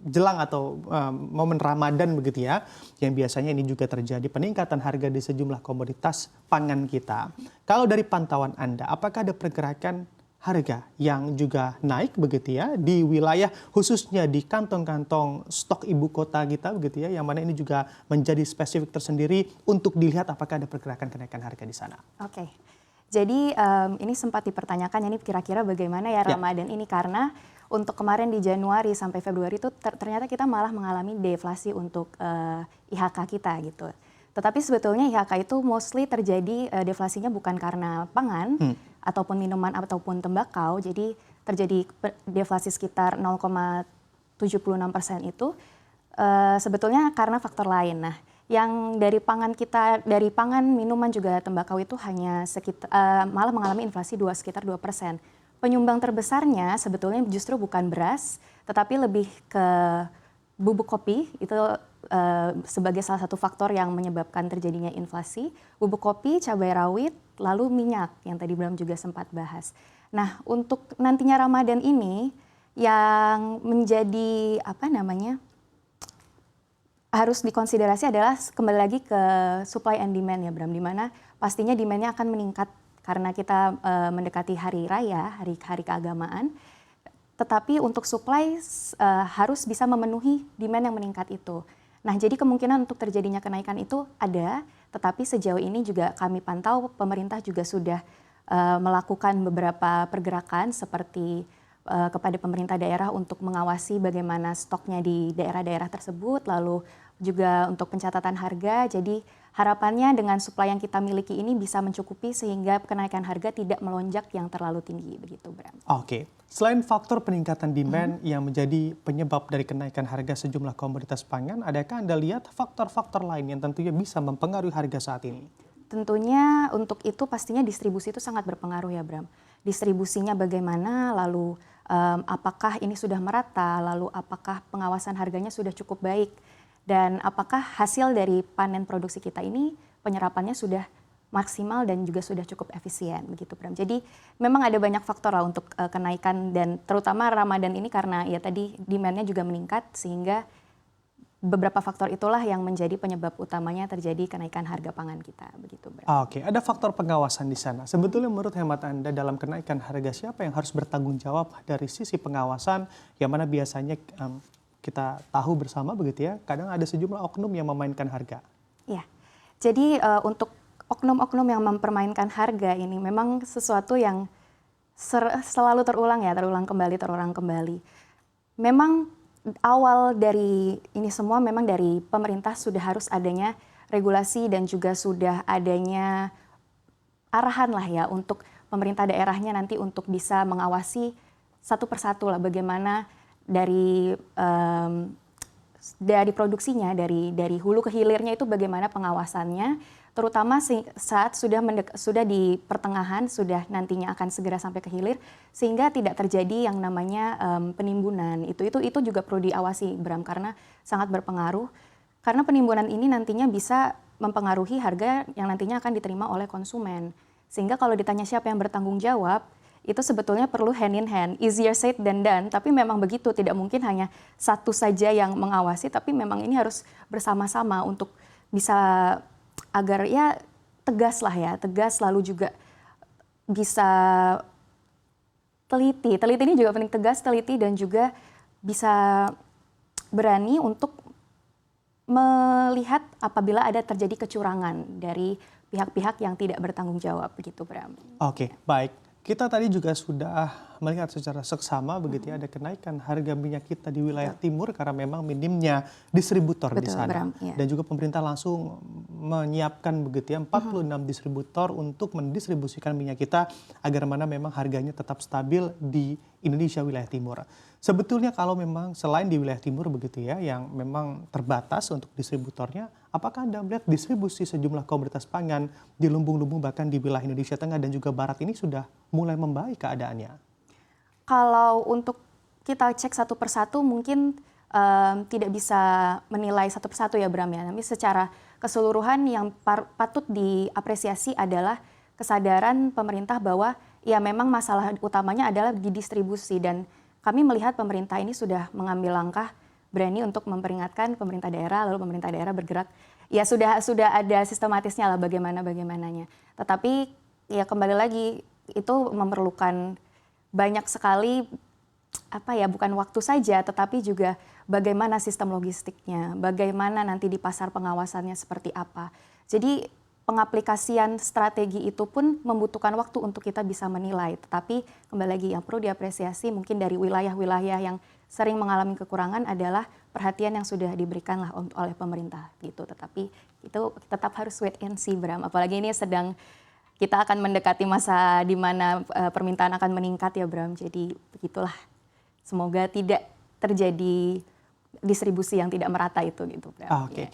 jelang atau momen Ramadan begitu ya, yang biasanya ini juga terjadi peningkatan harga di sejumlah komoditas pangan kita. Kalau dari pantauan Anda, apakah ada pergerakan harga yang juga naik begitu ya di wilayah khususnya di kantong-kantong stok ibu kota kita begitu ya, yang mana ini juga menjadi spesifik tersendiri untuk dilihat apakah ada pergerakan kenaikan harga di sana. Oke. Jadi ini sempat dipertanyakan ini kira-kira bagaimana ya Ramadan ini, karena untuk kemarin di Januari sampai Februari itu ternyata kita malah mengalami deflasi untuk IHK kita gitu. Tetapi sebetulnya IHK itu mostly terjadi deflasinya bukan karena pangan ataupun minuman ataupun tembakau. Jadi terjadi deflasi sekitar 0,76% itu sebetulnya karena faktor lain. Nah, yang dari pangan kita, dari pangan, minuman juga tembakau itu hanya sekitar malah mengalami inflasi sekitar 2%. Penyumbang terbesarnya sebetulnya justru bukan beras, tetapi lebih ke bubuk kopi. Itu sebagai salah satu faktor yang menyebabkan terjadinya inflasi. Bubuk kopi, cabai rawit, lalu minyak yang tadi Bram juga sempat bahas. Nah, untuk nantinya Ramadan ini yang menjadi harus dikonsiderasi adalah kembali lagi ke supply and demand ya Bram, di mana pastinya demand-nya akan meningkat karena kita mendekati hari raya, hari keagamaan. Tetapi untuk supply harus bisa memenuhi demand yang meningkat itu. Nah, jadi kemungkinan untuk terjadinya kenaikan itu ada, tetapi sejauh ini juga kami pantau pemerintah juga sudah melakukan beberapa pergerakan seperti kepada pemerintah daerah untuk mengawasi bagaimana stoknya di daerah-daerah tersebut, lalu juga untuk pencatatan harga. Jadi harapannya dengan supply yang kita miliki ini bisa mencukupi sehingga kenaikan harga tidak melonjak yang terlalu tinggi, begitu Bram. Oke. Selain faktor peningkatan demand yang menjadi penyebab dari kenaikan harga sejumlah komoditas pangan, adakah Anda lihat faktor-faktor lain yang tentunya bisa mempengaruhi harga saat ini? Tentunya untuk itu pastinya distribusi itu sangat berpengaruh ya Bram. Distribusinya bagaimana, lalu apakah ini sudah merata, lalu apakah pengawasan harganya sudah cukup baik, dan apakah hasil dari panen produksi kita ini penyerapannya sudah maksimal dan juga sudah cukup efisien, begitu Bram. Jadi memang ada banyak faktor lah untuk kenaikan, dan terutama Ramadan ini karena ya tadi demand-nya juga meningkat sehingga beberapa faktor itulah yang menjadi penyebab utamanya terjadi kenaikan harga pangan kita, begitu Bram. Oke, ada faktor pengawasan di sana. Sebetulnya menurut hemat Anda dalam kenaikan harga siapa yang harus bertanggung jawab dari sisi pengawasan, yang mana biasanya kita tahu bersama begitu ya, kadang ada sejumlah oknum yang memainkan harga. Iya, jadi untuk oknum-oknum yang mempermainkan harga ini memang sesuatu yang selalu terulang kembali. Memang awal dari ini semua memang dari pemerintah sudah harus adanya regulasi dan juga sudah adanya arahan lah ya untuk pemerintah daerahnya nanti untuk bisa mengawasi satu persatu lah bagaimana dari produksinya, dari hulu ke hilirnya itu bagaimana pengawasannya, terutama saat sudah di pertengahan, sudah nantinya akan segera sampai ke hilir, sehingga tidak terjadi yang namanya penimbunan. Itu juga perlu diawasi Bram, karena sangat berpengaruh. Karena penimbunan ini nantinya bisa mempengaruhi harga yang nantinya akan diterima oleh konsumen. Sehingga kalau ditanya siapa yang bertanggung jawab, itu sebetulnya perlu hand in hand, easier said than done, tapi memang begitu, tidak mungkin hanya satu saja yang mengawasi, tapi memang ini harus bersama-sama untuk bisa agar ya tegas lalu juga bisa teliti ini juga penting, tegas, teliti, dan juga bisa berani untuk melihat apabila ada terjadi kecurangan dari pihak-pihak yang tidak bertanggung jawab, begitu Bram. Oke, baik. Kita tadi juga sudah melihat secara seksama begitu ya, ada kenaikan harga minyak kita di wilayah timur karena memang minimnya distributor di sana. Bram, iya. Dan juga pemerintah langsung menyiapkan begitu ya 46 distributor untuk mendistribusikan minyak kita agar mana memang harganya tetap stabil di Indonesia wilayah timur. Sebetulnya kalau memang selain di wilayah timur begitu ya yang memang terbatas untuk distributornya, apakah Anda melihat distribusi sejumlah komoditas pangan di lumbung-lumbung bahkan di wilayah Indonesia Tengah dan juga Barat ini sudah mulai membaik keadaannya? Kalau untuk kita cek satu persatu mungkin tidak bisa menilai satu persatu ya Bram ya. Tapi secara keseluruhan yang patut diapresiasi adalah kesadaran pemerintah bahwa ya memang masalah utamanya adalah di distribusi, dan kami melihat pemerintah ini sudah mengambil langkah berani untuk memperingatkan pemerintah daerah, lalu pemerintah daerah bergerak. Ya sudah ada sistematisnya lah bagaimananya. Tetapi ya kembali lagi itu memerlukan banyak sekali bukan waktu saja, tetapi juga bagaimana sistem logistiknya, bagaimana nanti di pasar pengawasannya seperti apa. Jadi pengaplikasian strategi itu pun membutuhkan waktu untuk kita bisa menilai. Tetapi kembali lagi yang perlu diapresiasi mungkin dari wilayah-wilayah yang sering mengalami kekurangan adalah perhatian yang sudah diberikan lah oleh pemerintah gitu. Tetapi itu tetap harus wait and see, Bram. Apalagi ini kita akan mendekati masa di mana permintaan akan meningkat ya, Bram. Jadi begitulah. Semoga tidak terjadi distribusi yang tidak merata itu gitu, Bram. Oke.